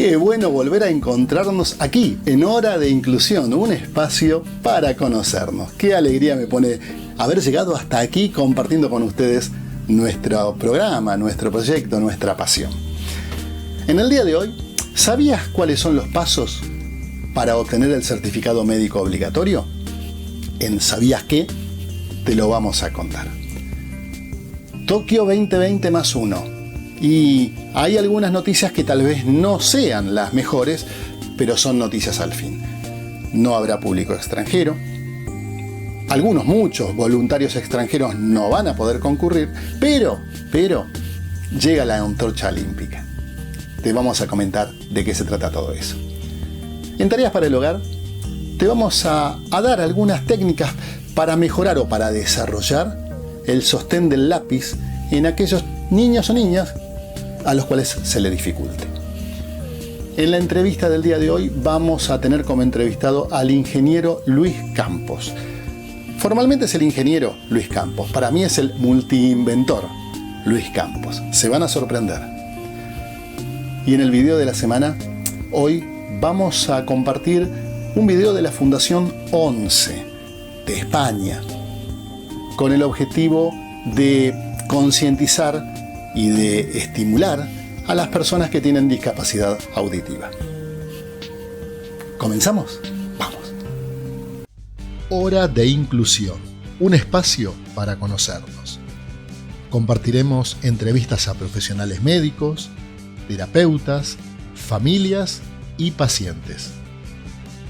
Qué bueno volver a encontrarnos aquí, en Hora de Inclusión, un espacio para conocernos. Qué alegría me pone haber llegado hasta aquí compartiendo con ustedes nuestro programa, nuestro proyecto, nuestra pasión. En el día de hoy, ¿sabías cuáles son los pasos para obtener el certificado médico obligatorio? En ¿Sabías qué? Te lo vamos a contar. Tokio 2020 más 1. Y hay algunas noticias que tal vez no sean las mejores, pero son noticias al fin. No habrá público extranjero. Muchos voluntarios extranjeros no van a poder concurrir, pero llega la antorcha olímpica. Te vamos a comentar de qué se trata todo eso. En Tareas para el Hogar, te vamos a dar algunas técnicas para mejorar o para desarrollar el sostén del lápiz en aquellos niños o niñas a los cuales se le dificulte. En la entrevista del día de hoy vamos a tener como entrevistado al ingeniero Luis Campos. Formalmente es el ingeniero Luis Campos, para mí es el multiinventor Luis Campos. Se van a sorprender. Y en el video de la semana, hoy vamos a compartir un video de la Fundación 11 de España, con el objetivo de concientizar y de estimular a las personas que tienen discapacidad auditiva. ¿Comenzamos? ¡Vamos! Hora de Inclusión, un espacio para conocernos. Compartiremos entrevistas a profesionales médicos, terapeutas, familias y pacientes.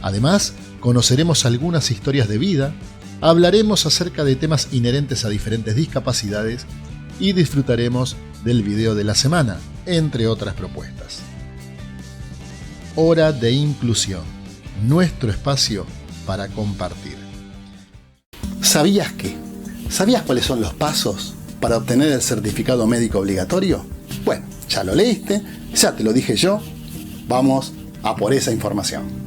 Además, conoceremos algunas historias de vida, hablaremos acerca de temas inherentes a diferentes discapacidades y disfrutaremos del video de la semana, entre otras propuestas. Hora de Inclusión, nuestro espacio para compartir. ¿Sabías qué? ¿Sabías cuáles son los pasos para obtener el certificado médico obligatorio? Bueno, ya lo leíste, ya te lo dije yo, vamos a por esa información.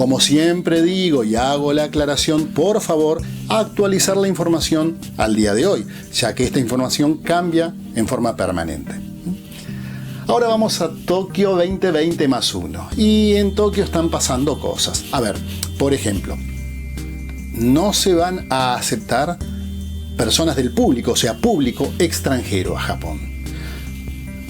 Como siempre digo y hago la aclaración, por favor, actualizar la información al día de hoy, ya que esta información cambia en forma permanente. Ahora vamos a Tokio 2020+1. Y en Tokio están pasando cosas. A ver, por ejemplo, no se van a aceptar personas del público, o sea, público extranjero a Japón.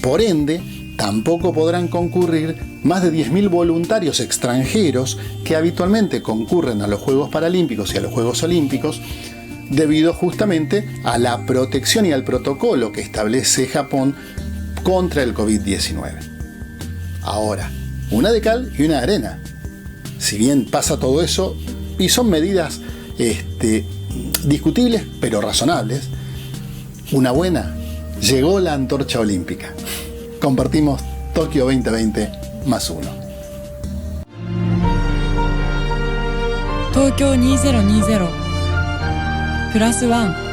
Por ende, tampoco podrán concurrir más de 10.000 voluntarios extranjeros que habitualmente concurren a los Juegos Paralímpicos y a los Juegos Olímpicos debido justamente a la protección y al protocolo que establece Japón contra el COVID-19. Ahora, una de cal y una de arena. Si bien pasa todo eso, y son medidas discutibles pero razonables, una buena, llegó la antorcha olímpica. Compartimos Tokio 2020+1. Tokio 2020 +1.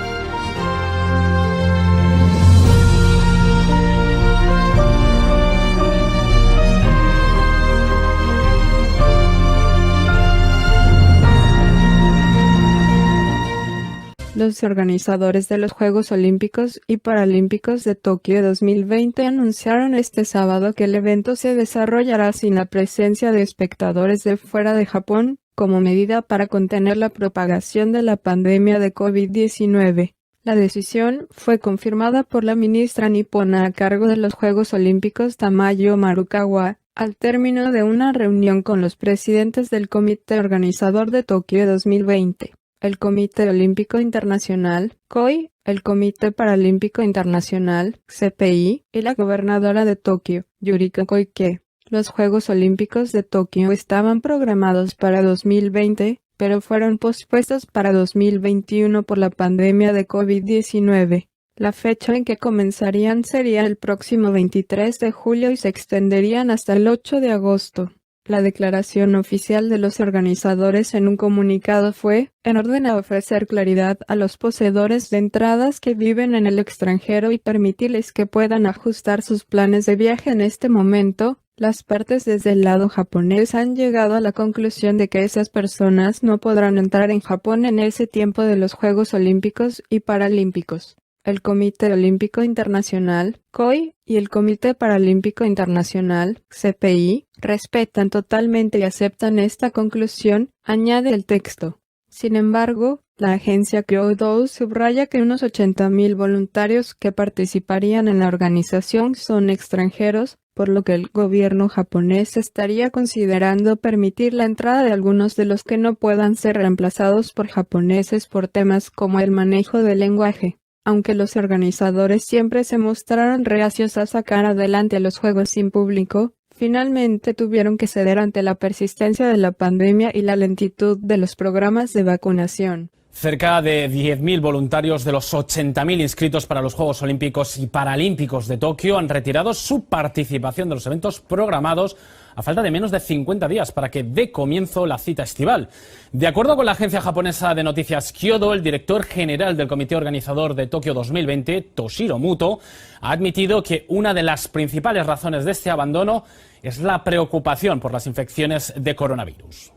Los organizadores de los Juegos Olímpicos y Paralímpicos de Tokio 2020 anunciaron este sábado que el evento se desarrollará sin la presencia de espectadores de fuera de Japón, como medida para contener la propagación de la pandemia de COVID-19. La decisión fue confirmada por la ministra nipona a cargo de los Juegos Olímpicos, Tamayo Marukawa, al término de una reunión con los presidentes del comité organizador de Tokio 2020. El Comité Olímpico Internacional, COI, el Comité Paralímpico Internacional, CPI, y la gobernadora de Tokio, Yuriko Koike. Los Juegos Olímpicos de Tokio estaban programados para 2020, pero fueron pospuestos para 2021 por la pandemia de COVID-19. La fecha en que comenzarían sería el próximo 23 de julio y se extenderían hasta el 8 de agosto. La declaración oficial de los organizadores en un comunicado fue, en orden a ofrecer claridad a los poseedores de entradas que viven en el extranjero y permitirles que puedan ajustar sus planes de viaje en este momento, las partes desde el lado japonés han llegado a la conclusión de que esas personas no podrán entrar en Japón en ese tiempo de los Juegos Olímpicos y Paralímpicos. El Comité Olímpico Internacional, COI, y el Comité Paralímpico Internacional, CPI, respetan totalmente y aceptan esta conclusión, añade el texto. Sin embargo, la agencia Kyodo subraya que unos 80.000 voluntarios que participarían en la organización son extranjeros, por lo que el gobierno japonés estaría considerando permitir la entrada de algunos de los que no puedan ser reemplazados por japoneses por temas como el manejo del lenguaje. Aunque los organizadores siempre se mostraron reacios a sacar adelante los Juegos sin público, finalmente tuvieron que ceder ante la persistencia de la pandemia y la lentitud de los programas de vacunación. Cerca de 10.000 voluntarios de los 80.000 inscritos para los Juegos Olímpicos y Paralímpicos de Tokio han retirado su participación de los eventos programados a falta de menos de 50 días para que dé comienzo la cita estival. De acuerdo con la agencia japonesa de noticias Kyodo, el director general del comité organizador de Tokio 2020, Toshiro Muto, ha admitido que una de las principales razones de este abandono es la preocupación por las infecciones de coronavirus.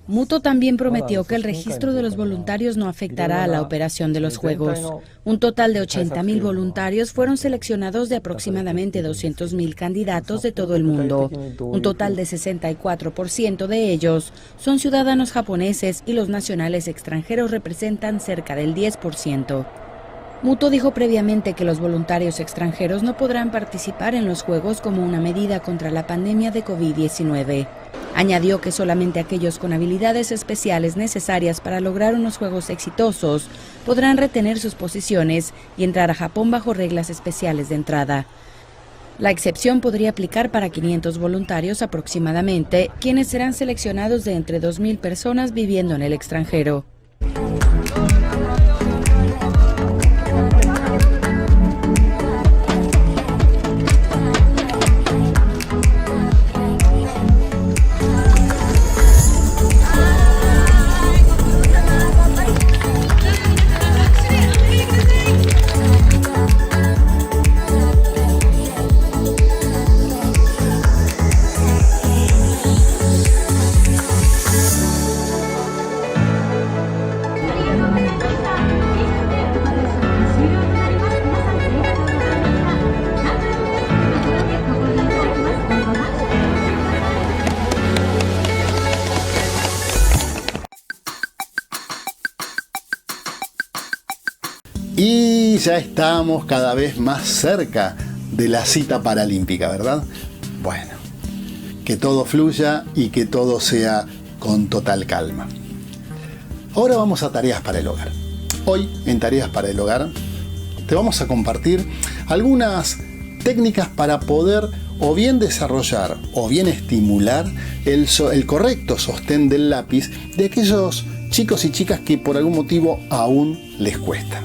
Muto también prometió que el registro de los voluntarios no afectará a la operación de los Juegos. Un total de 80.000 voluntarios fueron seleccionados de aproximadamente 200.000 candidatos de todo el mundo. Un total de 64% de ellos son ciudadanos japoneses y los nacionales extranjeros representan cerca del 10%. Muto dijo previamente que los voluntarios extranjeros no podrán participar en los Juegos como una medida contra la pandemia de COVID-19. Añadió que solamente aquellos con habilidades especiales necesarias para lograr unos Juegos exitosos podrán retener sus posiciones y entrar a Japón bajo reglas especiales de entrada. La excepción podría aplicar para 500 voluntarios aproximadamente, quienes serán seleccionados de entre 2.000 personas viviendo en el extranjero. Y ya estamos cada vez más cerca de la cita paralímpica, ¿verdad? Bueno, que todo fluya y que todo sea con total calma. Ahora vamos a tareas para el hogar. Hoy, en Tareas para el Hogar, te vamos a compartir algunas técnicas para poder o bien desarrollar o bien estimular el correcto sostén del lápiz de aquellos chicos y chicas que por algún motivo aún les cuesta.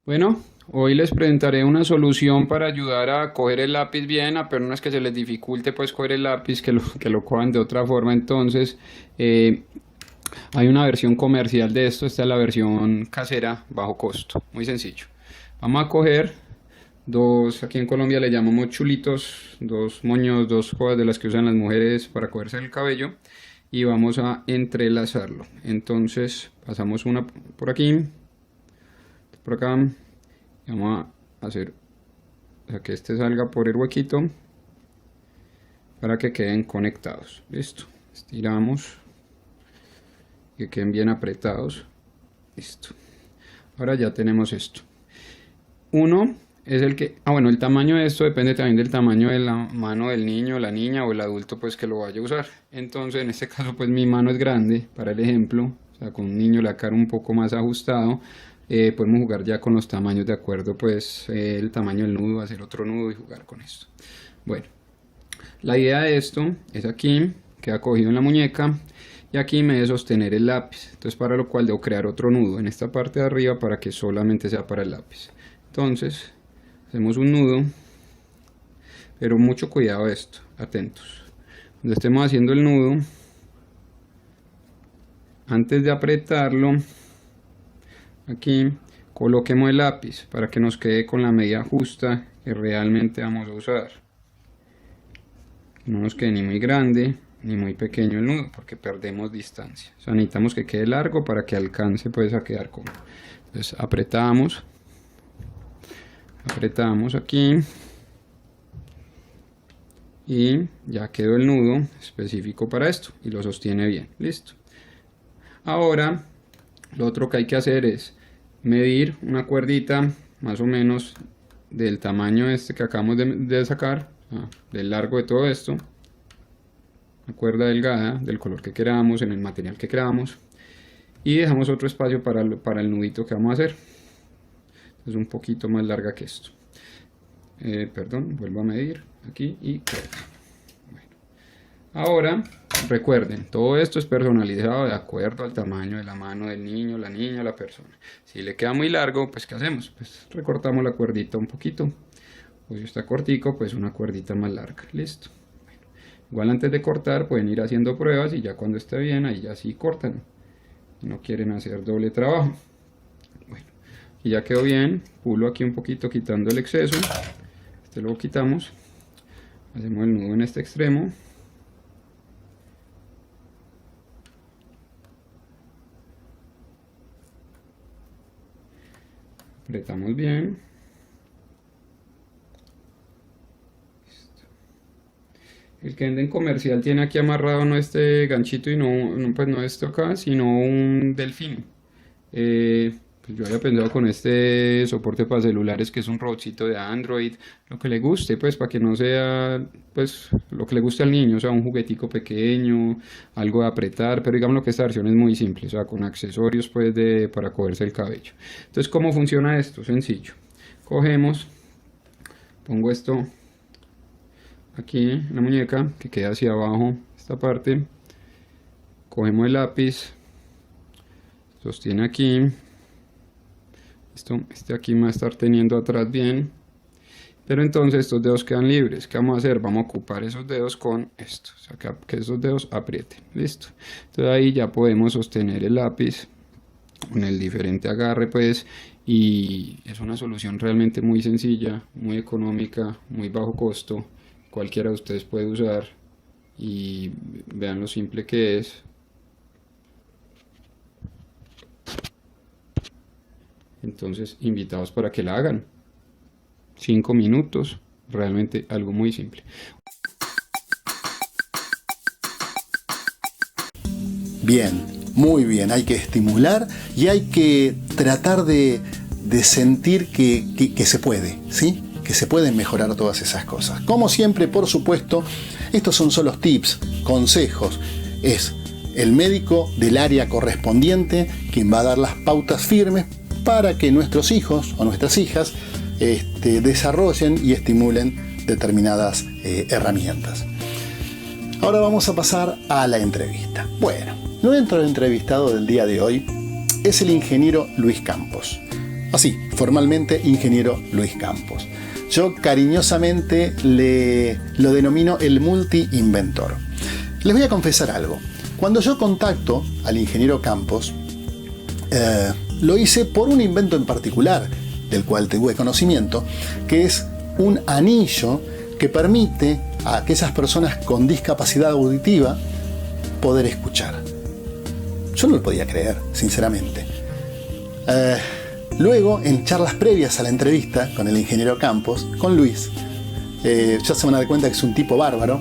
Bueno, hoy les presentaré una solución para ayudar a coger el lápiz bien a personas que se les dificulte pues coger el lápiz, que lo cojan de otra forma. Entonces, hay una versión comercial de esto, esta es la versión casera bajo costo, muy sencillo. Vamos a coger dos, aquí en Colombia le llamamos chulitos, dos moños, dos hojas de las que usan las mujeres para cogerse el cabello, y vamos a entrelazarlo. Entonces pasamos una por aquí, por acá, y vamos a hacer, o sea, que este salga por el huequito para que queden conectados. Listo, estiramos, que queden bien apretados. Listo, ahora ya tenemos esto. Uno es el que, bueno, el tamaño de esto depende también del tamaño de la mano del niño, la niña o el adulto pues que lo vaya a usar. Entonces en este caso pues mi mano es grande para el ejemplo, o sea, con un niño la cara un poco más ajustado. Podemos jugar ya con los tamaños de acuerdo pues el tamaño del nudo, hacer otro nudo y jugar con esto. Bueno, la idea de esto es aquí, queda cogido en la muñeca y aquí me debe sostener el lápiz. Entonces para lo cual debo crear otro nudo en esta parte de arriba para que solamente sea para el lápiz. Entonces hacemos un nudo, pero mucho cuidado a esto, atentos. Cuando estemos haciendo el nudo, antes de apretarlo, aquí coloquemos el lápiz para que nos quede con la medida justa que realmente vamos a usar. Que no nos quede ni muy grande ni muy pequeño el nudo porque perdemos distancia. O sea, necesitamos que quede largo para que alcance pues a quedar cómodo. Entonces apretamos aquí y ya quedó el nudo específico para esto y lo sostiene bien. Listo. Ahora lo otro que hay que hacer es medir una cuerdita más o menos del tamaño este que acabamos de sacar, del largo de todo esto, una cuerda delgada del color que queramos, en el material que queramos, y dejamos otro espacio para el nudito que vamos a hacer. Es un poquito más larga que esto. Perdón, vuelvo a medir aquí y bueno. Ahora recuerden, todo esto es personalizado de acuerdo al tamaño de la mano del niño, la niña, la persona. Si le queda muy largo, pues ¿qué hacemos? Pues recortamos la cuerdita un poquito, o si está cortico, pues una cuerdita más larga. Listo. Bueno, igual antes de cortar pueden ir haciendo pruebas y ya cuando esté bien ahí ya sí cortan. No quieren hacer doble trabajo. Bueno, y ya quedó bien, pulo aquí un poquito quitando el exceso. Este lo quitamos, hacemos el nudo en este extremo. Apretamos bien. El que venden comercial tiene aquí amarrado no este ganchito y pues no esto acá, sino un delfín. Pues yo había pensado con este soporte para celulares que es un robotcito de Android, lo que le guste, pues para que no sea pues lo que le guste al niño, o sea un juguetico pequeño, algo de apretar, pero digamos que esta versión es muy simple, o sea con accesorios pues para cogerse el cabello. Entonces, ¿cómo funciona esto? Sencillo. Cogemos, pongo esto aquí en la muñeca que queda hacia abajo esta parte, cogemos el lápiz, sostiene aquí. Este aquí me va a estar teniendo atrás bien, pero entonces estos dedos quedan libres. ¿Qué vamos a hacer? Vamos a ocupar esos dedos con esto, o sea que esos dedos aprieten. Listo. Entonces ahí ya podemos sostener el lápiz con el diferente agarre pues, y es una solución realmente muy sencilla, muy económica, muy bajo costo. Cualquiera de ustedes puede usar y vean lo simple que es. Entonces, invitados para que la hagan. 5 minutos, realmente algo muy simple. Bien, muy bien. Hay que estimular y hay que tratar de sentir que se puede, ¿sí? Que se pueden mejorar todas esas cosas. Como siempre, por supuesto, estos son solo tips, consejos. Es el médico del área correspondiente quien va a dar las pautas firmes para que nuestros hijos o nuestras hijas desarrollen y estimulen determinadas herramientas. Ahora vamos a pasar a la entrevista. Bueno, nuestro entrevistado del día de hoy es el ingeniero Luis Campos. Así, formalmente, ingeniero Luis Campos. Yo cariñosamente lo denomino el multi-inventor. Les voy a confesar algo. Cuando yo contacto al ingeniero Campos, lo hice por un invento en particular, del cual tuve conocimiento, que es un anillo que permite a aquellas personas con discapacidad auditiva poder escuchar. Yo no lo podía creer, sinceramente. Luego, en charlas previas a la entrevista con el ingeniero Campos, con Luis, ya se van a dar cuenta que es un tipo bárbaro,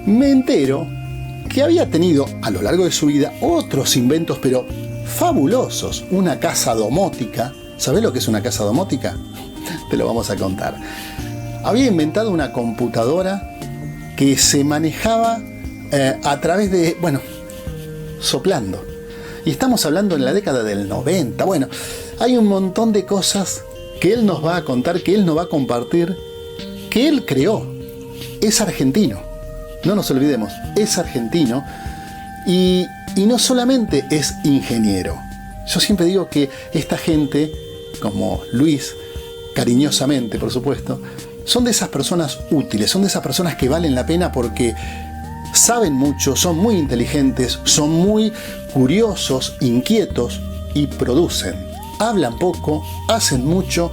me entero que había tenido a lo largo de su vida otros inventos, pero fabulosos. Una casa domótica. ¿Sabés lo que es una casa domótica? Te lo vamos a contar. Había inventado una computadora que se manejaba a través de, soplando. Y estamos hablando en la década del 90. Bueno, hay un montón de cosas que él nos va a contar, que él nos va a compartir, que él creó. Es argentino. No nos olvidemos, es argentino. Y no solamente es ingeniero. Yo siempre digo que esta gente, como Luis, cariñosamente por supuesto, son de esas personas útiles, son de esas personas que valen la pena porque saben mucho, son muy inteligentes, son muy curiosos, inquietos y producen. Hablan poco, hacen mucho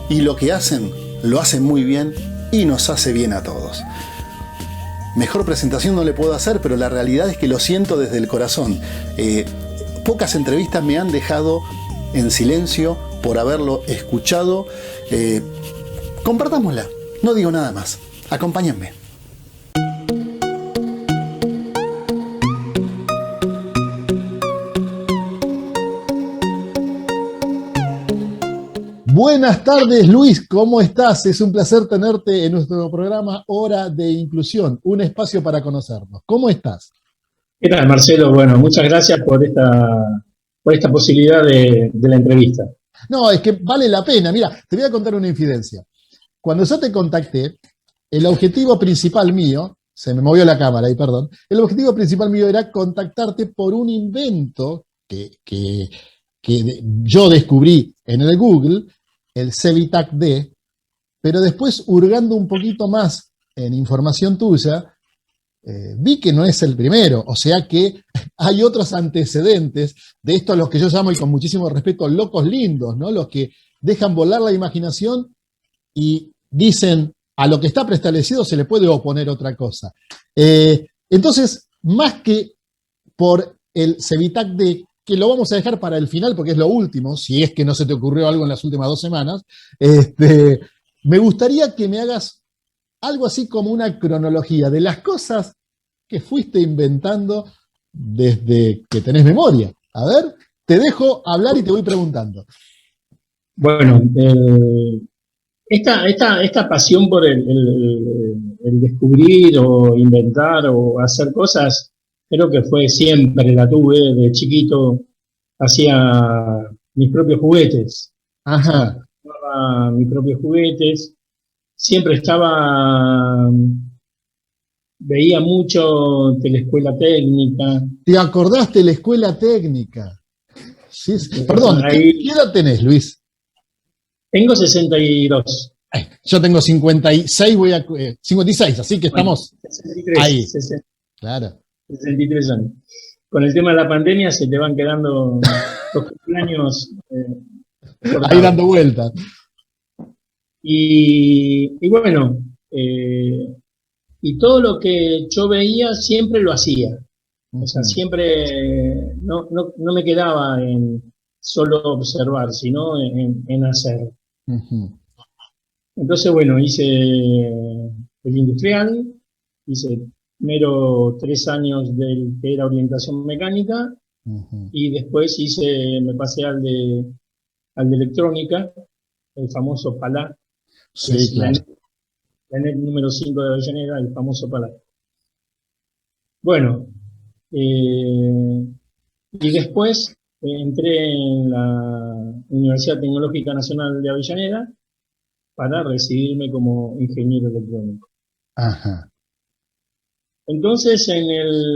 y lo que hacen, lo hacen muy bien y nos hace bien a todos. Mejor presentación no le puedo hacer, pero la realidad es que lo siento desde el corazón. Pocas entrevistas me han dejado en silencio por haberlo escuchado. Compartámosla, no digo nada más. Acompáñenme. Buenas tardes, Luis, ¿cómo estás? Es un placer tenerte en nuestro programa Hora de Inclusión, un espacio para conocernos. ¿Cómo estás? ¿Qué tal, Marcelo? Bueno, muchas gracias por esta posibilidad de la entrevista. No, es que vale la pena. Mira, te voy a contar una infidencia. Cuando yo te contacté, el objetivo principal mío, se me movió la cámara ahí, perdón, el objetivo principal mío era contactarte por un invento que yo descubrí en el Google, el Cevitac-D, pero después, hurgando un poquito más en información tuya, vi que no es el primero, o sea que hay otros antecedentes de estos, los que yo llamo, y con muchísimo respeto, locos lindos, ¿no? Los que dejan volar la imaginación y dicen, a lo que está preestablecido se le puede oponer otra cosa. Entonces, más que por el Cevitac-D, que lo vamos a dejar para el final porque es lo último, si es que no se te ocurrió algo en las últimas 2 semanas, me gustaría que me hagas algo así como una cronología de las cosas que fuiste inventando desde que tenés memoria. A ver, te dejo hablar y te voy preguntando. Bueno, esta pasión por el descubrir o inventar o hacer cosas, creo que fue siempre, la tuve de chiquito, hacía mis propios juguetes. Ajá. Mis propios juguetes. Siempre veía mucho Telescuela Técnica. ¿Te acordaste de la escuela técnica? Sí, perdón, ahí, ¿qué edad tenés, Luis? Tengo 62. Yo tengo 56, 56, así que estamos 63, ahí. 60, Claro. 63 años. Con el tema de la pandemia se te van quedando los cumpleaños Ahí dando vueltas. Y bueno, y todo lo que yo veía siempre lo hacía. O sea, siempre no me quedaba en solo observar, sino en hacer. Entonces, bueno, hice el industrial, hice primero 3 años del que era orientación mecánica, y después me pasé al de electrónica, el famoso PALA, que Sí, es claro. la NET número 5 de Avellaneda, el famoso PALA. Bueno, y después entré en la Universidad Tecnológica Nacional de Avellaneda para recibirme como ingeniero electrónico. Ajá. Entonces,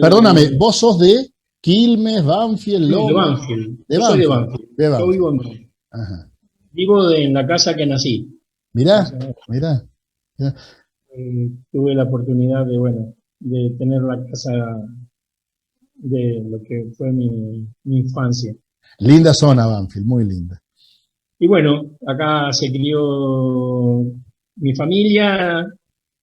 Perdóname, vos sos de Quilmes, Banfield, no, de Loma. Banfield. De Yo soy de Banfield. Banfield. De Yo Banfield. vivo en Banfield. Ajá. Vivo en la casa que nací. O Mirá, sea, mirá. tuve la oportunidad de tener la casa de lo que fue mi infancia. Linda zona, Banfield, muy linda. Y bueno, acá se crió mi familia,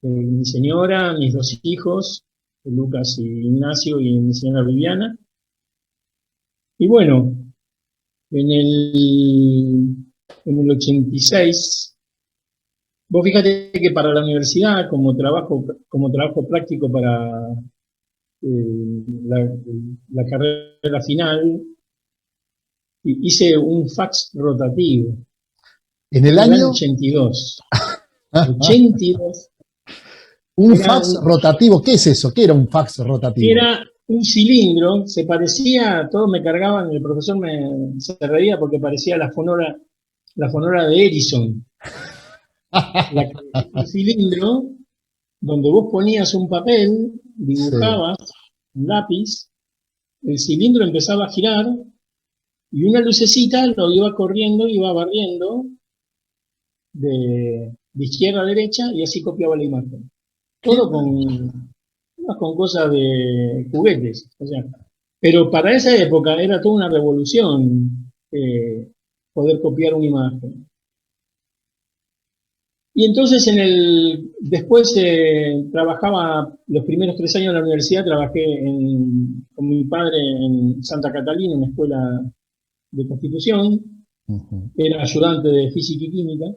mi señora, mis 2 hijos, Lucas y Ignacio, y mi señora Viviana. Y bueno, en el 86, vos fíjate que para la universidad, como trabajo práctico para la carrera final, hice un fax rotativo. En el En el año año, 82. 82 un era fax rotativo. ¿Qué es eso? ¿Qué era un fax rotativo? Era un cilindro, se parecía, todos me cargaban, el profesor se reía porque parecía la fonora de Edison. Un cilindro donde vos ponías un papel, dibujabas un lápiz, el cilindro empezaba a girar y una lucecita lo iba corriendo, iba barriendo de izquierda a derecha y así copiaba la imagen. Todo con cosas de juguetes, o sea. Pero para esa época era toda una revolución poder copiar una imagen. Y entonces después trabajaba, los primeros 3 años de la universidad trabajé con mi padre en Santa Catalina, en una escuela de Constitución, era ayudante de física y química.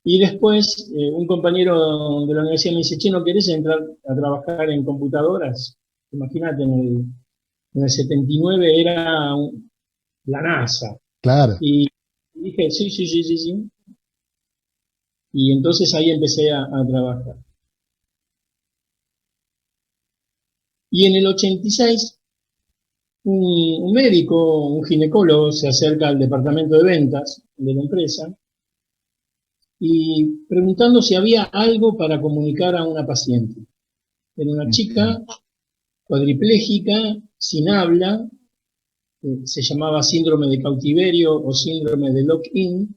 Y después un compañero de la universidad me dice, che, ¿no querés entrar a trabajar en computadoras? Imagínate, en el 79 era la NASA. Claro. Y dije, sí. Y entonces ahí empecé a trabajar. Y en el 86, un médico, un ginecólogo, se acerca al departamento de ventas de la empresa y preguntando si había algo para comunicar a una paciente. Era una chica cuadriplégica, sin habla, se llamaba síndrome de cautiverio o síndrome de lock-in.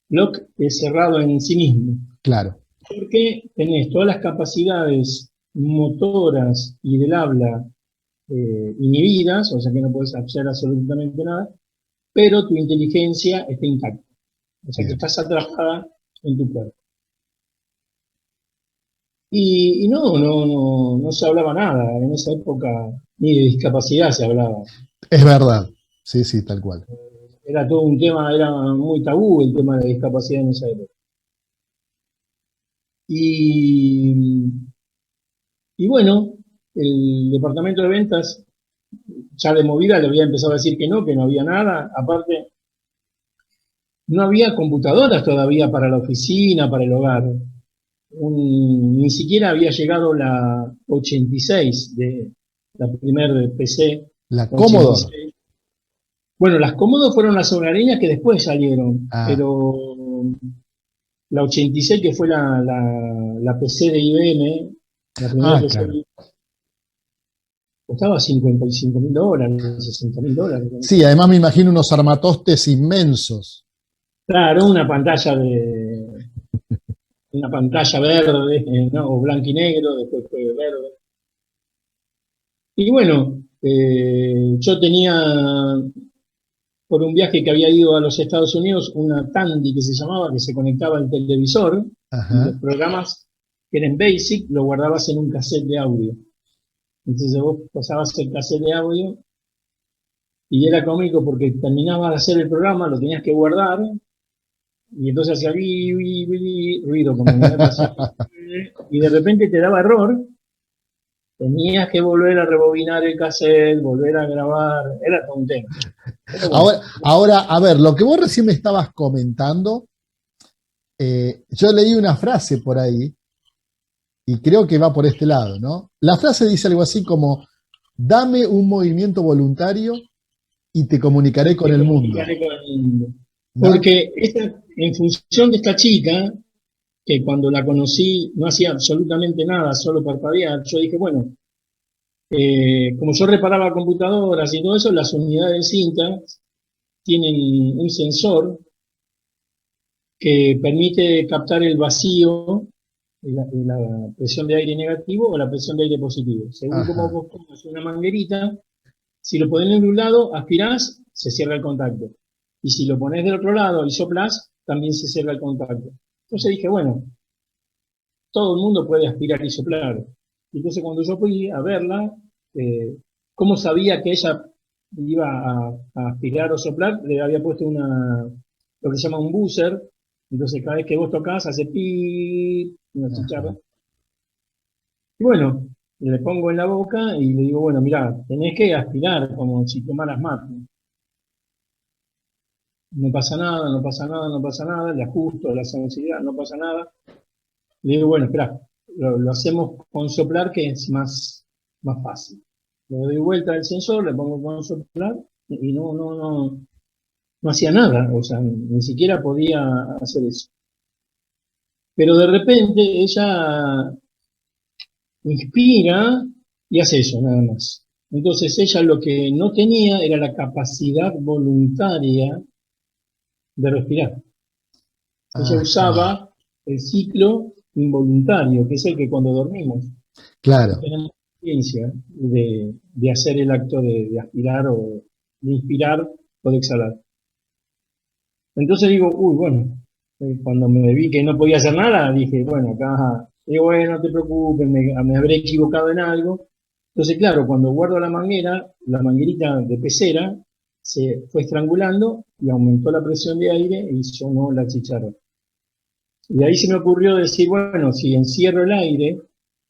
Lock es cerrado en sí mismo. Claro. Porque tenés todas las capacidades motoras y del habla inhibidas, o sea que no podés hacer absolutamente nada, pero tu inteligencia está intacta. O sea que estás atrapada en tu cuerpo. Y no se hablaba nada. En esa época ni de discapacidad se hablaba. Es verdad. Sí, tal cual. Era todo un tema, era muy tabú el tema de la discapacidad en esa época. Y bueno, el departamento de ventas ya de movida le había empezado a decir que no había nada. Aparte, no había computadoras todavía para la oficina, para el hogar. Ni siquiera había llegado la 86, la primer PC. La Commodore. 86. Bueno, las Commodore fueron las hogareñas que después salieron, pero la 86, que fue la PC de IBM, la primera PC claro. costaba $55.000, $60.000. Sí, además me imagino unos armatostes inmensos. Claro, una pantalla verde, ¿no? O blanco y negro, después fue verde. Y bueno, yo tenía, por un viaje que había ido a los Estados Unidos, una Tandy que se llamaba, que se conectaba al televisor. Y los programas que eran basic, lo guardabas en un cassette de audio. Entonces vos pasabas el cassette de audio y era cómico porque terminabas de hacer el programa, lo tenías que guardar y entonces hacía ruido como y de repente te daba error Tenías que volver a rebobinar el cassette, volver a grabar, era todo un tema. Pero bueno, Ahora, a ver, lo que vos recién me estabas comentando, yo leí una frase por ahí y creo que va por este lado, ¿no? La frase dice algo así como, dame un movimiento voluntario y te comunicaré con el mundo. comunicaré con el mundo. ¿No? Porque en función de esta chica, que cuando la conocí no hacía absolutamente nada, solo parpadear, yo dije, bueno, como yo reparaba computadoras y todo eso, las unidades de cinta tienen un sensor que permite captar el vacío, la presión de aire negativo o la presión de aire positivo. Según Ajá. como vos pongas una manguerita, si lo ponés de un lado, aspirás, se cierra el contacto. Y si lo ponés del otro lado y soplás, también se cierra el contacto. Entonces dije, bueno, todo el mundo puede aspirar y soplar. Entonces cuando yo fui a verla, ¿cómo sabía que ella iba a aspirar o soplar? Le había puesto lo que se llama un buzzer. Entonces cada vez que vos tocás hace pi, una chicharra. Y bueno, le pongo en la boca y le digo, bueno, mirá, tenés que aspirar como si tomaras mate. No pasa nada, no pasa nada, no pasa nada, le ajusto la sensibilidad, no pasa nada. Le digo, bueno, espera, lo hacemos con soplar que es más fácil. Le doy vuelta al sensor, le pongo con soplar y no hacía nada, o sea, ni siquiera podía hacer eso. Pero de repente ella inspira y hace eso, nada más. Entonces ella lo que no tenía era la capacidad voluntaria de respirar. Ella usaba el ciclo involuntario, que es el que cuando dormimos Claro. no tenemos conciencia de hacer el acto de aspirar o de inspirar o de exhalar. Entonces digo, uy, bueno, cuando me vi que no podía hacer nada, dije, bueno, acá, digo, bueno, no te preocupes, me habré equivocado en algo. Entonces, claro, cuando guardo la manguerita de pecera, se fue estrangulando y aumentó la presión de aire y sonó la chicharra. Y ahí se me ocurrió decir, bueno, si encierro el aire,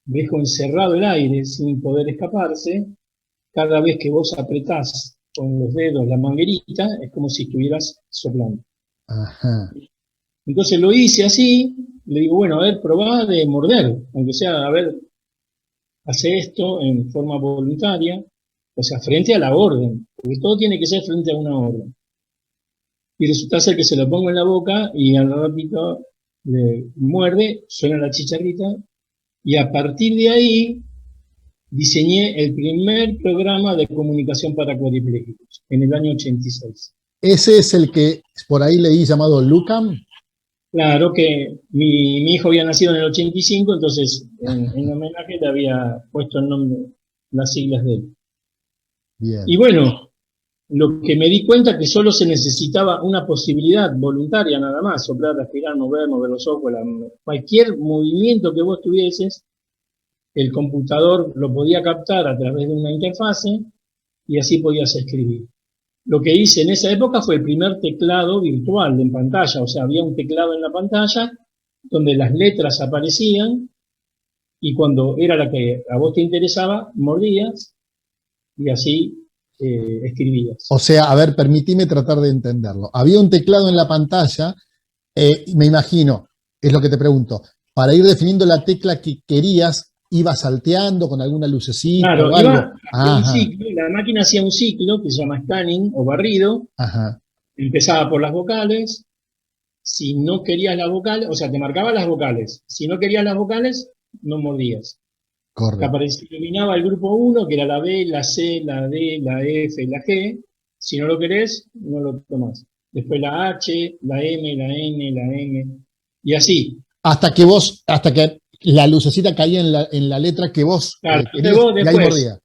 dejo encerrado el aire sin poder escaparse, cada vez que vos apretás con los dedos la manguerita, es como si estuvieras soplando. Ajá. Entonces lo hice así, le digo, bueno, a ver, probá de morder, aunque sea, a ver, hace esto en forma voluntaria, o sea, frente a la orden, porque todo tiene que ser frente a una orden. Y resulta ser que se lo pongo en la boca y al ratito le muerde, suena la chicharrita, y a partir de ahí diseñé el primer programa de comunicación para cuadripléjicos, en el año 86. Ese es el que por ahí leí llamado Lucam. Claro que mi hijo había nacido en el 85, entonces en homenaje le había puesto el nombre, las siglas de él. Bien. Y bueno, lo que me di cuenta que solo se necesitaba una posibilidad voluntaria nada más, soplar, respirar, mover los ojos, cualquier movimiento que vos tuvieses, el computador lo podía captar a través de una interfase y así podías escribir. Lo que hice en esa época fue el primer teclado virtual en pantalla, o sea, había un teclado en la pantalla donde las letras aparecían y cuando era la que a vos te interesaba, mordías y así escribías. O sea, a ver, permitime tratar de entenderlo. Había un teclado en la pantalla, me imagino, es lo que te pregunto, para ir definiendo la tecla que querías, iba salteando con alguna lucecita Claro, o algo. hacía un ciclo, la máquina hacía un ciclo que se llama scanning o barrido, Ajá. empezaba por las vocales, si no querías las vocales, o sea, te marcaba las vocales, si no querías las vocales, no mordías. Correcto. Eliminaba el grupo 1, que era la B, la C, la D, la F y la G, si no lo querés, no lo tomás. Después la H, la M, la N, la M, y así. Hasta que la lucecita caía en la letra que vos Claro, querías, vos y ahí después, mordía.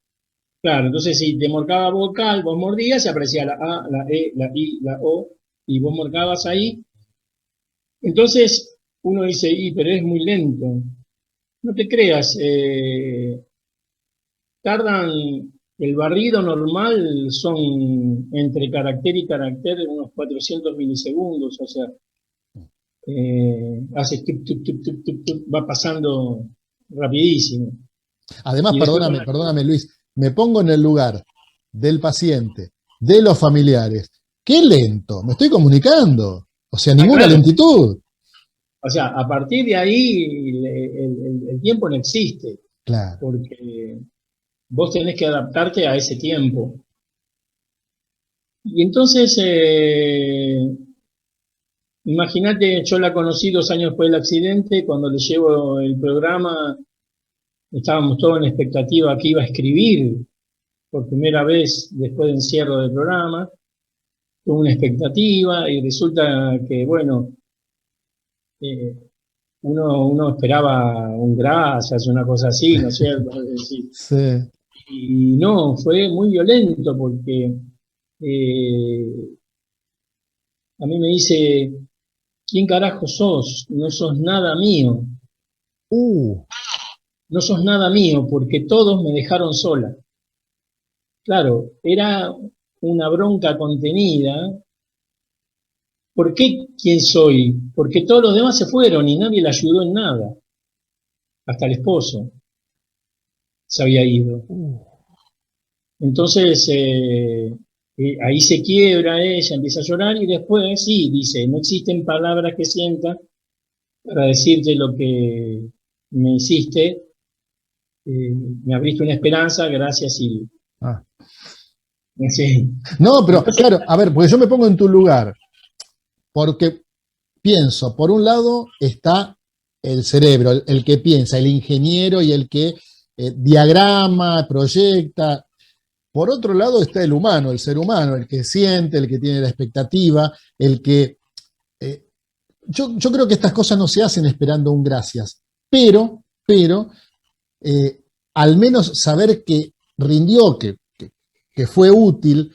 claro, entonces si te marcaba vocal, vos mordías, y aparecía la A, la E, la I, la O, y vos marcabas ahí. Entonces uno dice, pero es muy lento. No te creas, tardan, el barrido normal son entre carácter y carácter unos 400 milisegundos, o sea, hace tup, tup, tup, tup, tup, tup, va pasando rapidísimo. Además, Y después perdóname Luis, me pongo en el lugar del paciente, de los familiares. ¡Qué lento! Me estoy comunicando. O sea, ninguna claro. lentitud. O sea, a partir de ahí el tiempo no existe, Claro. porque vos tenés que adaptarte a ese tiempo. Y entonces, imagínate, yo la conocí 2 años después del accidente, cuando le llevo el programa, estábamos todos en expectativa que iba a escribir por primera vez después del encierro del programa, tuve una expectativa y resulta que, bueno, uno esperaba un gracias, una cosa así, ¿no es cierto? Es decir, Sí. y no, fue muy violento porque a mí me dice, ¿quién carajo sos? No sos nada mío. No sos nada mío porque todos me dejaron sola. Claro, era una bronca contenida. ¿Por qué quién soy? Porque todos los demás se fueron y nadie le ayudó en nada. Hasta el esposo se había ido. Entonces, ahí se quiebra ella, empieza a llorar y después, sí, dice, no existen palabras que sienta para decirte lo que me hiciste. Me abriste una esperanza, gracias y... Ah. Sí. No, pero claro, a ver, porque yo me pongo en tu lugar. Porque pienso, por un lado está el cerebro, el que piensa, el ingeniero y el que diagrama, proyecta. Por otro lado está el humano, el ser humano, el que siente, el que tiene la expectativa, el que... yo creo que estas cosas no se hacen esperando un gracias, pero al menos saber que rindió, que fue útil,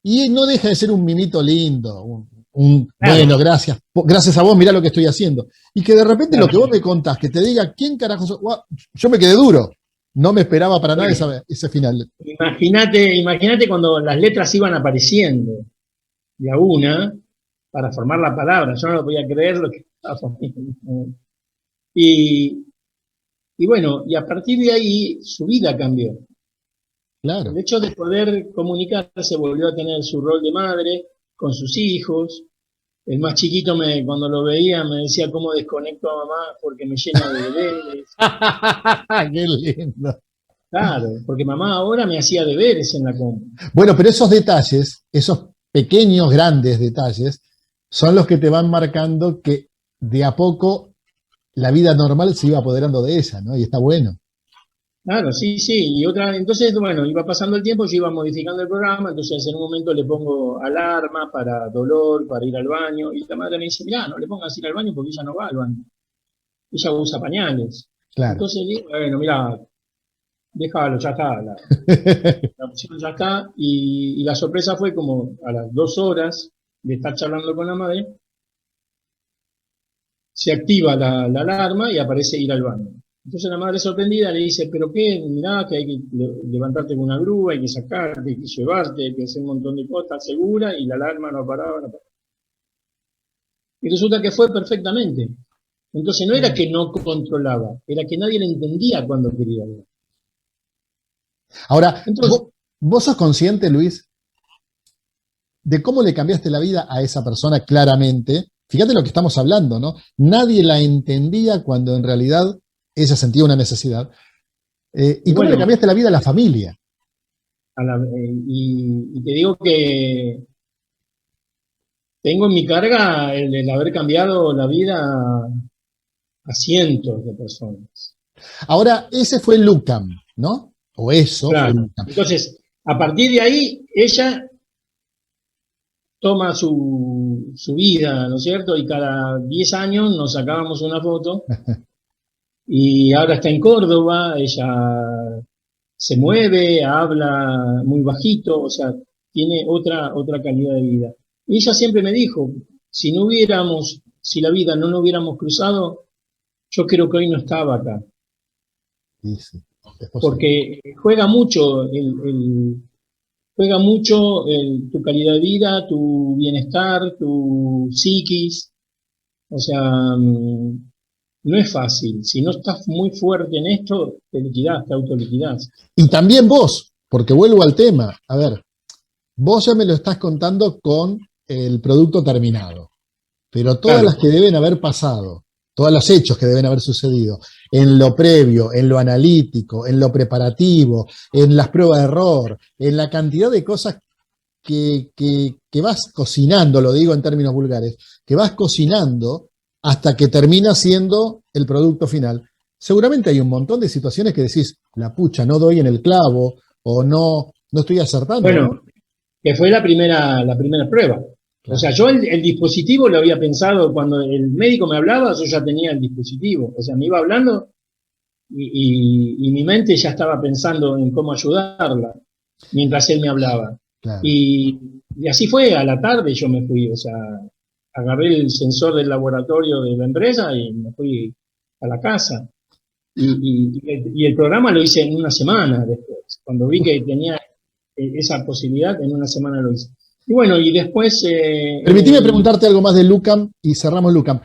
y no deja de ser un mimito lindo, Claro. Bueno, gracias a vos, mirá lo que estoy haciendo. Y que de repente Claro. lo que vos me contás, que te diga, ¿quién carajo sos? Yo me quedé duro. No me esperaba para nada ese final. Imagínate cuando las letras iban apareciendo de a una para formar la palabra. Yo no lo podía creer lo que estaba formando. Y bueno, y a partir de ahí su vida cambió. Claro. El hecho de poder comunicarse, volvió a tener su rol de madre con sus hijos. El más chiquito, cuando lo veía, me decía cómo desconecto a mamá porque me llena de deberes. Qué lindo. Claro, porque mamá ahora me hacía deberes en la compu. Bueno, pero esos detalles, esos pequeños, grandes detalles, son los que te van marcando que de a poco la vida normal se iba apoderando de ella, ¿no? Y está bueno. Claro, sí, sí. Y otra, entonces, bueno, iba pasando el tiempo, yo iba modificando el programa, entonces en un momento le pongo alarma para dolor, para ir al baño, y la madre me dice, mirá, no le pongas ir al baño porque ella no va al baño. Ella usa pañales. Claro. Entonces le digo, bueno, mirá, déjalo, ya está, la opción ya está. Y la sorpresa fue como a las 2 horas de estar charlando con la madre, se activa la alarma y aparece ir al baño. Entonces la madre sorprendida le dice, ¿pero qué? Mirá, que hay que levantarte con una grúa, hay que sacarte, hay que llevarte, hay que hacer un montón de cosas segura, y la alarma no paraba, no paraba. Y resulta que fue perfectamente. Entonces no era que no controlaba, era que nadie le entendía cuando quería hablar. Ahora, Entonces, ¿vos sos consciente, Luis, de cómo le cambiaste la vida a esa persona claramente? Fíjate lo que estamos hablando, ¿no? Nadie la entendía cuando en realidad ella sentía una necesidad. ¿Y cómo le cambiaste la vida a la familia? Y te digo que tengo en mi carga el haber cambiado la vida a cientos de personas. Ahora, ese fue Lucam, ¿no? O eso claro. fue Lucam. Entonces, a partir de ahí, ella toma su vida, ¿no es cierto? Y cada 10 años nos sacábamos una foto. Y ahora está en Córdoba, ella se mueve, habla muy bajito, o sea, tiene otra calidad de vida. Y ella siempre me dijo, si la vida no nos hubiéramos cruzado, yo creo que hoy no estaba acá. Sí, sí, porque juega mucho tu calidad de vida, tu bienestar, tu psiquis. O sea, no es fácil. Si no estás muy fuerte en esto, te liquidás, te autoliquidás. Y también vos, porque vuelvo al tema. A ver, vos ya me lo estás contando con el producto terminado, pero todas Claro. las que deben haber pasado, todos los hechos que deben haber sucedido, en lo previo, en lo analítico, en lo preparativo, en las pruebas de error, en la cantidad de cosas que vas cocinando, lo digo en términos vulgares, que vas cocinando hasta que termina siendo el producto final. Seguramente hay un montón de situaciones que decís, la pucha, no doy en el clavo, o no estoy acertando, Bueno, ¿no? que fue la primera prueba. Claro. O sea, yo el dispositivo lo había pensado cuando el médico me hablaba, yo ya tenía el dispositivo. O sea, me iba hablando y mi mente ya estaba pensando en cómo ayudarla mientras él me hablaba. Claro. Y así fue, a la tarde yo me fui, o sea, agarré el sensor del laboratorio de la empresa y me fui a la casa. Y el programa lo hice en una semana después. Cuando vi que tenía esa posibilidad, en una semana lo hice. Y bueno, y después... Permitime preguntarte algo más de Lucam y cerramos Lucam.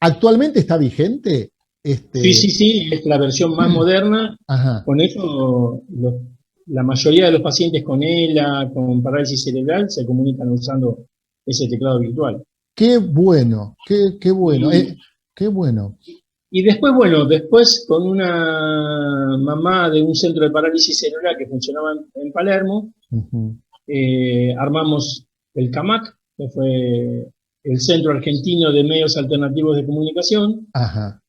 ¿Actualmente está vigente? Sí, es la versión más moderna. Ajá. Con eso, la mayoría de los pacientes con ELA, con parálisis cerebral, se comunican usando ese teclado virtual. Qué bueno, qué bueno, qué bueno. Y después, bueno, después con una mamá de un centro de parálisis cerebral que funcionaba en Palermo, Uh-huh. armamos el CAMAC, que fue el Centro Argentino de Medios Alternativos de Comunicación, Ajá.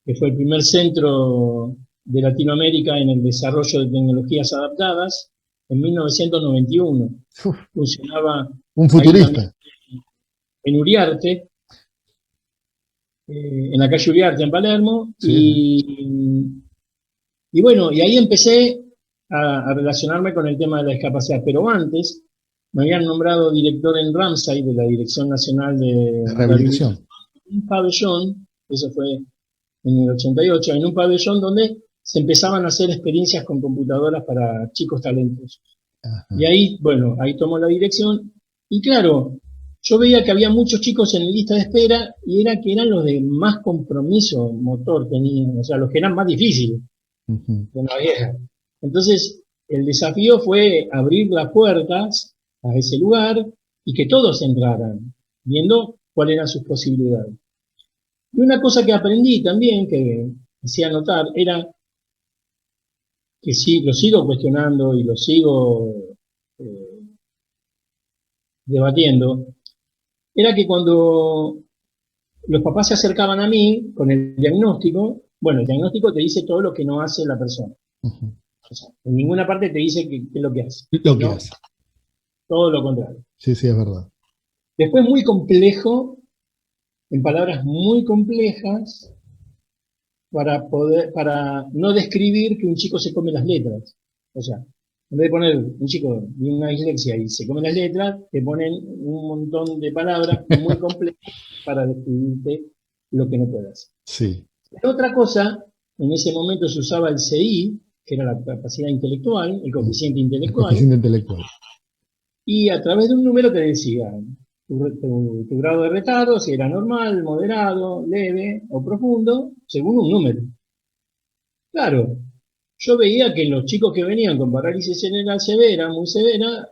que fue el primer centro de Latinoamérica en el desarrollo de tecnologías adaptadas, en 1991. Uf, Funcionaba un ahí futurista. también en Uriarte, en la calle Uriarte, en Palermo, Sí. y bueno, y ahí empecé a relacionarme con el tema de la discapacidad, pero antes me habían nombrado director en Ramsay de la Dirección Nacional de Rehabilitación. un pabellón, eso fue en el 88, en un pabellón donde se empezaban a hacer experiencias con computadoras para chicos talentosos. Ajá. Y ahí, bueno, ahí tomó la dirección, y claro, yo veía que había muchos chicos en lista de espera, y era que eran los de más compromiso motor tenían, o sea, los que eran más difíciles Uh-huh. de la vieja. Entonces, el desafío fue abrir las puertas a ese lugar y que todos entraran, viendo cuáles eran sus posibilidades. Y una cosa que aprendí también, que hacía notar, era que sí, lo sigo cuestionando y lo sigo eh, debatiendo, era que cuando los papás se acercaban a mí con el diagnóstico, bueno, el diagnóstico te dice todo lo que no hace la persona. Uh-huh. O sea, en ninguna parte te dice qué es lo que hace. Lo que ¿no? hace. Todo lo contrario. Sí, es verdad. Después muy complejo, en palabras muy complejas, para no describir que un chico se come las letras. O sea, en vez de poner un chico de una dislexia y se come las letras, te ponen un montón de palabras muy complejas para describirte lo que no puede hacer. Sí. Otra cosa, en ese momento se usaba el CI, que era la capacidad intelectual, el coeficiente El intelectual, coeficiente intelectual. y a través de un número te decía tu grado de retardo, si era normal, moderado, leve o profundo, según un número. Claro, yo veía que los chicos que venían con parálisis cerebral severa, muy severa,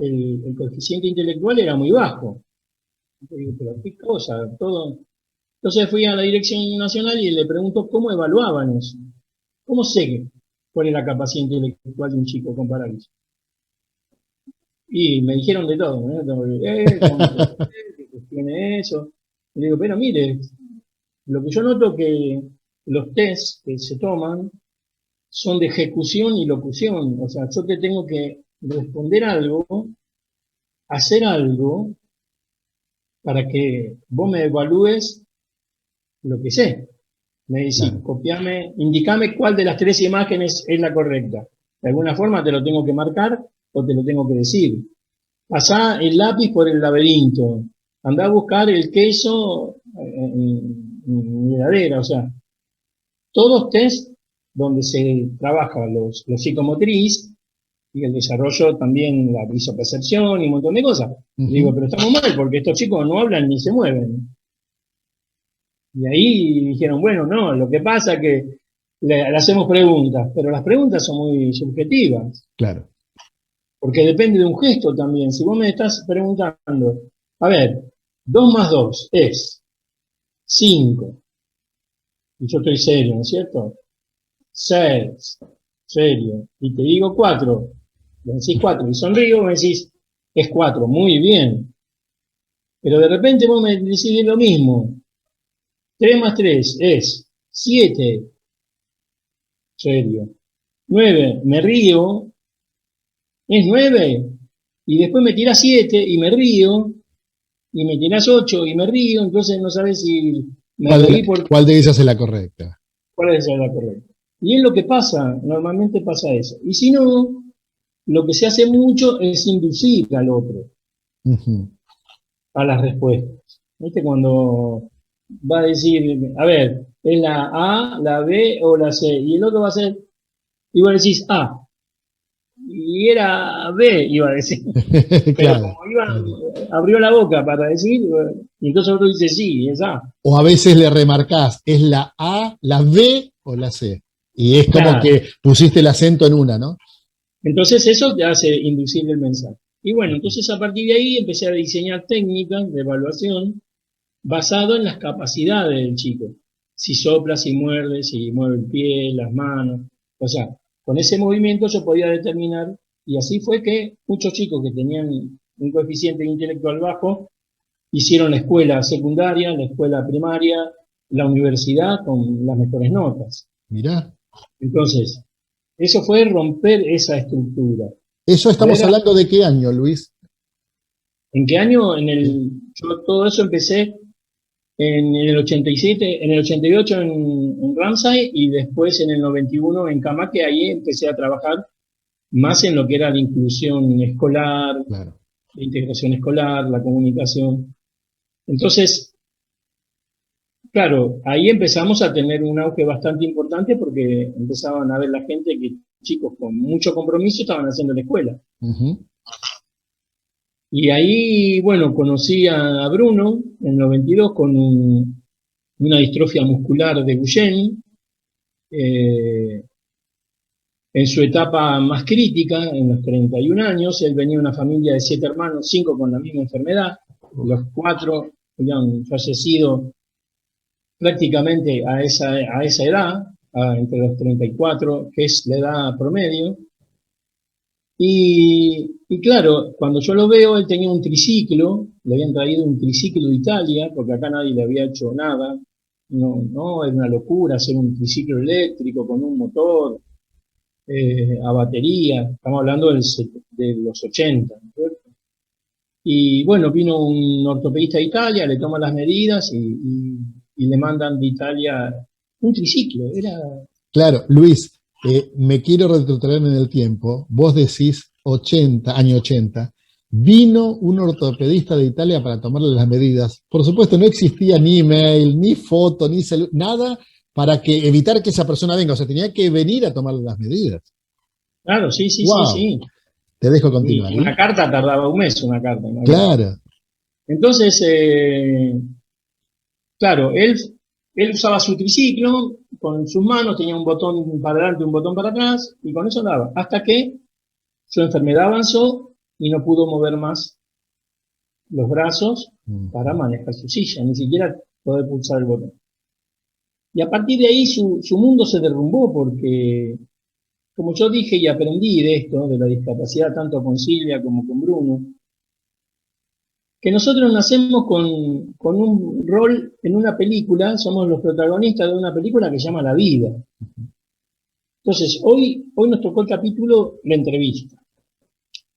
el coeficiente intelectual era muy bajo. Yo digo, pero qué cosa, todo. Entonces fui a la Dirección Nacional y le pregunto cómo evaluaban eso. ¿Cómo sé cuál es la capacidad intelectual de un chico con parálisis? Y me dijeron de todo, ¿no? Que cuestione eso. Y digo, pero mire, lo que yo noto que los tests que se toman son de ejecución y locución. O sea, yo te tengo que responder algo, hacer algo, para que vos me evalúes lo que sé. Me decís, Claro. indicame cuál de las 3 imágenes es la correcta. De alguna forma te lo tengo que marcar o te lo tengo que decir. Pasá el lápiz por el laberinto. Andá a buscar el queso en la heladera. O sea, todos test donde se trabaja lo psicomotriz y el desarrollo también, la visopercepción y un montón de cosas. Uh-huh. Digo, pero estamos mal porque estos chicos no hablan ni se mueven. Y ahí dijeron, bueno, no, lo que pasa es que le hacemos preguntas, pero las preguntas son muy subjetivas, Claro. porque depende de un gesto también. Si vos me estás preguntando, a ver, 2 más 2 es 5, y yo estoy serio, ¿no es cierto? 6, serio, y te digo 4, me decís 4, y sonrío, me decís, es 4, muy bien. Pero de repente vos me decís lo mismo, 3 más 3 es 7, serio. 9, me río, es 9, y después me tirás 7 y me río, y me tirás 8 y me río, entonces no sabes si me reí por ¿Cuál de ellas es la correcta? cuál es la correcta. Y es lo que pasa, normalmente pasa eso. Y si no, lo que se hace mucho es inducir al otro Ujú. a las respuestas. ¿Viste? Cuando va a decir, a ver, ¿es la A, la B o la C? Y el otro va a hacer, y vos decís A. Y era B, iba a decir. Pero Claro, como iba, claro. abrió la boca para decir, y entonces otro dice sí, es A. O a veces le remarcás, ¿es la A, la B o la C? Y es como Claro. que pusiste el acento en una, ¿no? Entonces eso te hace inducir el mensaje. Y bueno, entonces a partir de ahí empecé a diseñar técnicas de evaluación basado en las capacidades del chico. Si sopla, si mueve el pie, las manos. O sea, con ese movimiento yo podía determinar, y así fue que muchos chicos que tenían un coeficiente intelectual bajo hicieron la escuela secundaria, la escuela primaria, la universidad con las mejores notas. Mirá. Entonces, eso fue romper esa estructura. ¿Eso estamos Ver hablando de qué año, Luis? ¿En qué año? Yo todo eso empecé en el 87, en el 88 en Ramsay y después en el 91 en Camaque. Ahí empecé a trabajar más en lo que era la inclusión escolar, Claro. la integración escolar, la comunicación. Entonces, claro, ahí empezamos a tener un auge bastante importante porque empezaban a ver la gente que chicos con mucho compromiso estaban haciendo la escuela. Ujú. Y ahí, bueno, conocí a Bruno en el 92 con una distrofia muscular de Duchenne, eh, en su etapa más crítica, en los 31 años. Él venía de una familia de 7 hermanos, 5 con la misma enfermedad, los 4 habían fallecido prácticamente a esa edad, entre los 34, que es la edad promedio. Y claro, cuando yo lo veo, él tenía un triciclo, le habían traído un triciclo de Italia, porque acá nadie le había hecho nada. No, no, era una locura hacer un triciclo eléctrico con un motor a batería. Estamos hablando de los 80, ¿cierto? Y bueno, vino un ortopedista de Italia, le toma las medidas y le mandan de Italia un triciclo. Era Claro, Luis, me quiero retrotraer en el tiempo. Vos decís 80, año 80, vino un ortopedista de Italia para tomarle las medidas. Por supuesto, no existía ni email, ni foto, ni nada para evitar que esa persona venga. O sea, tenía que venir a tomarle las medidas. Claro, sí, sí, Wow. sí, sí. Te dejo Y continuar. una carta tardaba un mes, una carta. ¿No? Claro. Entonces, claro, él usaba su triciclo, con sus manos tenía un botón para adelante, un botón para atrás, y con eso andaba. Hasta que su enfermedad avanzó y no pudo mover más los brazos para manejar su silla, ni siquiera poder pulsar el botón. Y a partir de ahí su mundo se derrumbó porque, como yo dije y aprendí de esto, de la discapacidad, tanto con Silvia como con Bruno, que nosotros nacemos con un rol en una película, somos los protagonistas de una película que se llama La Vida. Entonces, hoy nos tocó el capítulo La Entrevista.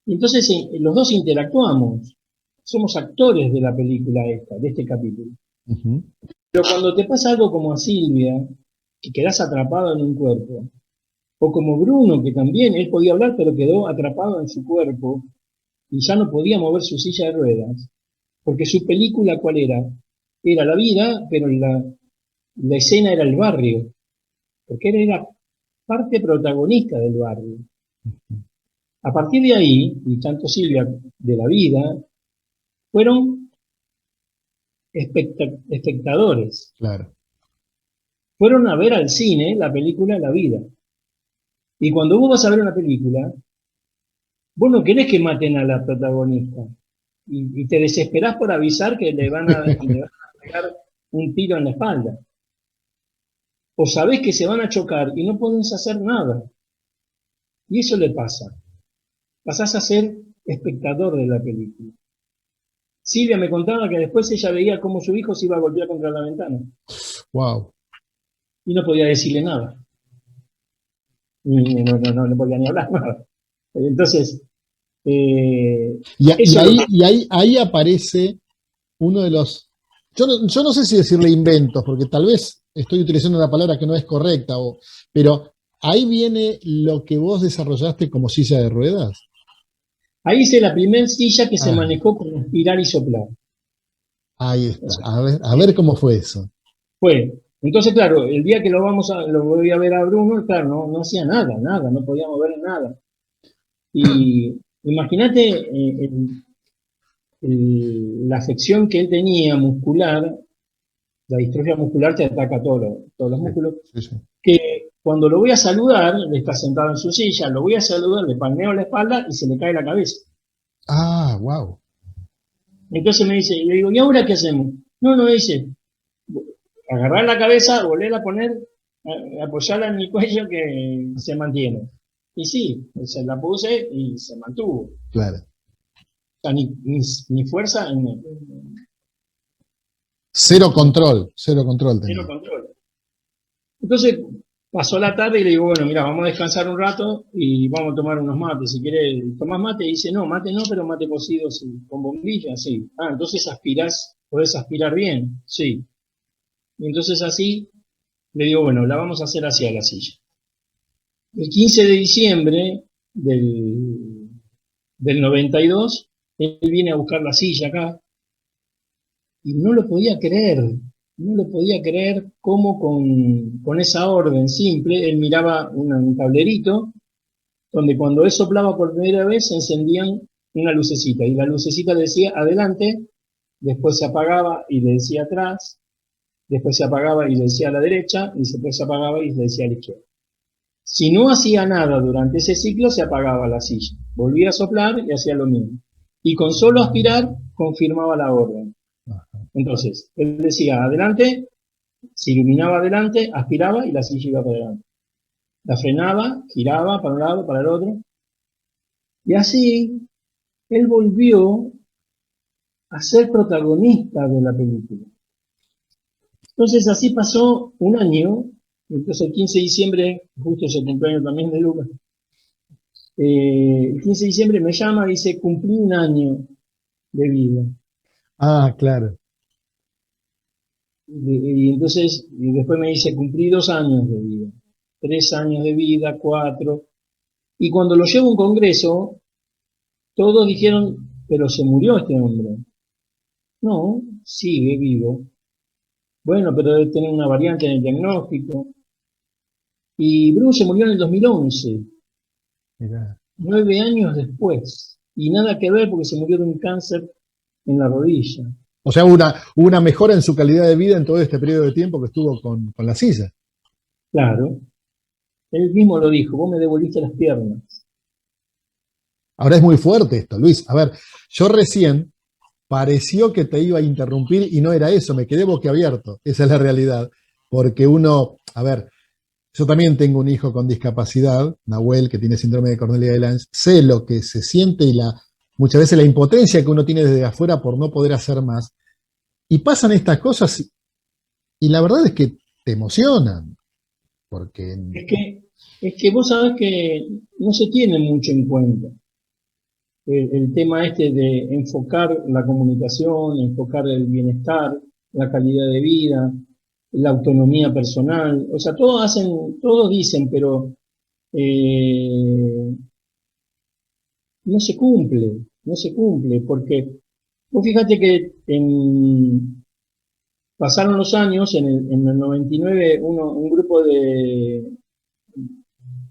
Y entonces los dos interactuamos, somos actores de la película esta, de este capítulo. Uh-huh. Pero cuando te pasa algo como a Silvia, que quedás atrapado en un cuerpo, o como Bruno, que también él podía hablar, pero quedó atrapado en su cuerpo, y ya no podía mover su silla de ruedas, porque su película, ¿cuál era? Era la vida, pero la escena era el barrio, porque él era parte protagonista del barrio. A partir de ahí, y tanto Silvia de La Vida, fueron espectadores. Claro. Fueron a ver al cine la película La Vida. Y cuando vos vas a ver una película, vos no querés que maten a la protagonista. Y te desesperás por avisar que le van a pegar un tiro en la espalda. O sabés que se van a chocar y no podés hacer nada. Y eso le pasa. Pasás a ser espectador de la película. Silvia me contaba que después ella veía cómo su hijo se iba a golpear contra la ventana. Wow. Y no podía decirle nada. No podía ni hablar nada. Entonces, ahí aparece uno de los... Yo no sé si decirle inventos, porque tal vez estoy utilizando una palabra que no es correcta, pero ahí viene lo que vos desarrollaste como silla de ruedas. Ahí hice la primer silla que se manejó con aspirar y soplar. Ahí está. A ver cómo fue eso. Entonces, claro, el día que lo voy a ver a Bruno, claro, no hacía nada, no podía mover nada. Y imagínate la afección que él tenía muscular, la distrofia muscular te ataca todos los músculos, Sí. que cuando lo voy a saludar, él está sentado en su silla, lo voy a saludar, le palmeo la espalda y se le cae la cabeza. Ah, wow. Entonces me dice, le digo, ¿y ahora qué hacemos? No, dice, agarrar la cabeza, volver a poner, apoyarla en mi cuello que se mantiene. Y sí, se la puse y se mantuvo. Claro. O sea, ni fuerza. Cero control tenía. Cero control. Entonces pasó la tarde y le digo, bueno, mira, vamos a descansar un rato y vamos a tomar unos mates. Si quieres, ¿tomás mate? Y dice, no, mate no, pero mate cocido sí. ¿Con bombilla? Sí. Entonces podés aspirar bien. Sí. Y entonces así le digo, bueno, la vamos a hacer hacia la silla. El 15 de diciembre del 92, él viene a buscar la silla acá y no lo podía creer cómo con esa orden simple, él miraba un tablerito donde cuando él soplaba por primera vez se encendían una lucecita y la lucecita le decía adelante, después se apagaba y le decía atrás, después se apagaba y le decía a la derecha y después se apagaba y le decía a la izquierda. Si no hacía nada durante ese ciclo, se apagaba la silla. Volvía a soplar y hacía lo mismo. Y con solo aspirar, confirmaba la orden. Entonces, él decía adelante, se iluminaba adelante, aspiraba y la silla iba para adelante. La frenaba, giraba para un lado, para el otro. Y así, él volvió a ser protagonista de la película. Entonces, así pasó un año. Entonces el 15 de diciembre, justo es el cumpleaños también de Lucas, el 15 de diciembre me llama y dice, cumplí un año de vida. Ah, claro. Y entonces, y después me dice, cumplí 2 años de vida, 3 años de vida, 4. Y cuando lo llevo a un congreso, todos dijeron, pero se murió este hombre. No, sigue vivo. Bueno, pero debe tener una variante en el diagnóstico. Y Bruno se murió en el 2011, Mirá. 9 años después. Y nada que ver porque se murió de un cáncer en la rodilla. O sea, hubo una mejora en su calidad de vida en todo este periodo de tiempo que estuvo con la silla. Claro. Él mismo lo dijo, vos me devolviste las piernas. Ahora es muy fuerte esto, Luis. A ver, yo recién pareció que te iba a interrumpir y no era eso, me quedé boquiabierto. Esa es la realidad. Porque a ver, yo también tengo un hijo con discapacidad, Nahuel, que tiene síndrome de Cornelia de Lange. Sé lo que se siente y muchas veces la impotencia que uno tiene desde afuera por no poder hacer más. Y pasan estas cosas y la verdad es que te emocionan. Porque... Es que vos sabés que no se tiene mucho en cuenta. El tema de enfocar la comunicación, enfocar el bienestar, la calidad de vida, la autonomía personal, o sea, todos dicen, pero no se cumple, porque vos fíjate que pasaron los años, en el 99 un grupo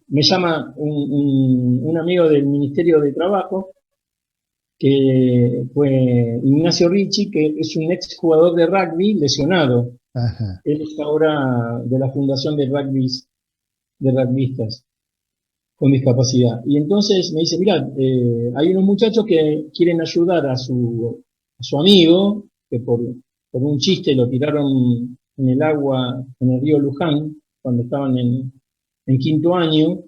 me llama un amigo del Ministerio de Trabajo que fue Ignacio Ricci, que es un ex jugador de rugby lesionado. Ajá. Él es ahora de la Fundación de Rugbyistas con discapacidad. Y entonces me dice, mirá, hay unos muchachos que quieren ayudar a su amigo, que por un chiste lo tiraron en el agua, en el río Luján, cuando estaban en quinto año,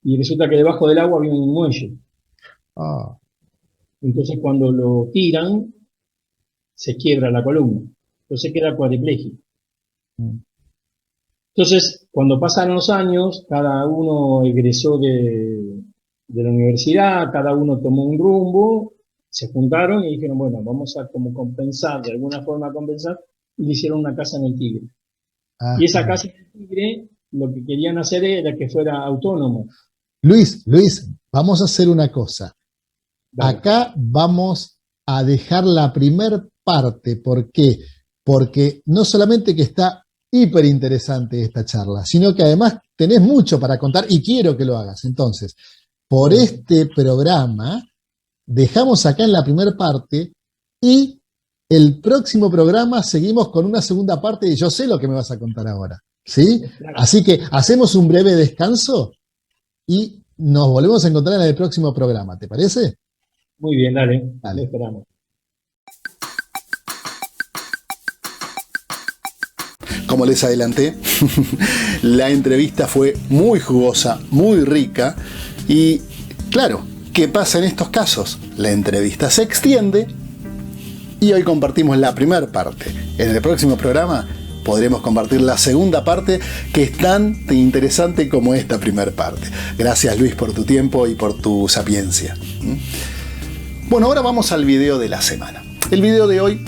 y resulta que debajo del agua había un muelle. Ah, Entonces cuando lo tiran, se quiebra la columna. Entonces queda cuadripléjico. mm. Entonces, cuando pasaron los años, cada uno egresó de la universidad, cada uno tomó un rumbo, se juntaron y dijeron, bueno, vamos a como compensar, de alguna forma compensar, y le hicieron una casa en el Tigre. Y esa Ajá. casa en el Tigre, lo que querían hacer era que fuera autónomo. Luis, vamos a hacer una cosa. Dale. Acá vamos a dejar la primer parte. ¿Por qué? Porque no solamente que está hiper interesante esta charla, sino que además tenés mucho para contar y quiero que lo hagas. Entonces, por Bueno, este programa, dejamos acá en la primera parte y el próximo programa seguimos con una segunda parte y yo sé lo que me vas a contar ahora. ¿Sí? claro. Así que hacemos un breve descanso y nos volvemos a encontrar en el próximo programa. ¿Te parece? Muy bien, dale, lo Dale. esperamos. Como les adelanté, la entrevista fue muy jugosa, muy rica y claro, ¿qué pasa en estos casos? La entrevista se extiende y hoy compartimos la primera parte. En el próximo programa podremos compartir la segunda parte, que es tan interesante como esta primera parte. Gracias, Luis, por tu tiempo y por tu sapiencia. Bueno, ahora vamos al video de la semana. El video de hoy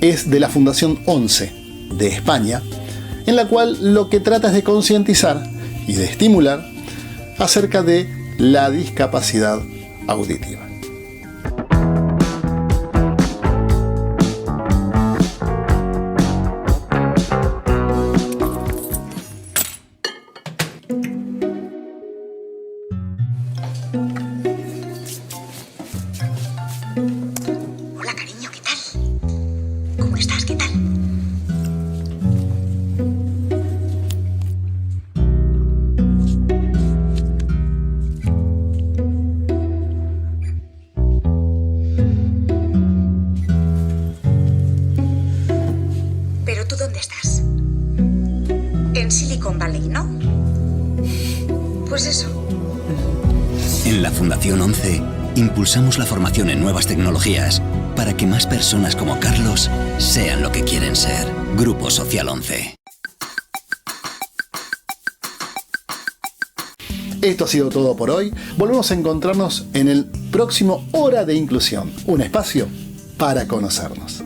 es de la Fundación 11 de España, en la cual lo que trata es de concientizar y de estimular acerca de la discapacidad auditiva. Hola, cariño, ¿qué tal? ¿Cómo estás? ¿Qué tal? ¿Pero tú dónde estás? En Silicon Valley, ¿no? Pues eso. En la Fundación 11 impulsamos la formación en nuevas tecnologías para que más personas como Carlos sean lo que quieren ser. Grupo Social 11. Esto ha sido todo por hoy. Volvemos a encontrarnos en el próximo Hora de Inclusión, un espacio para conocernos.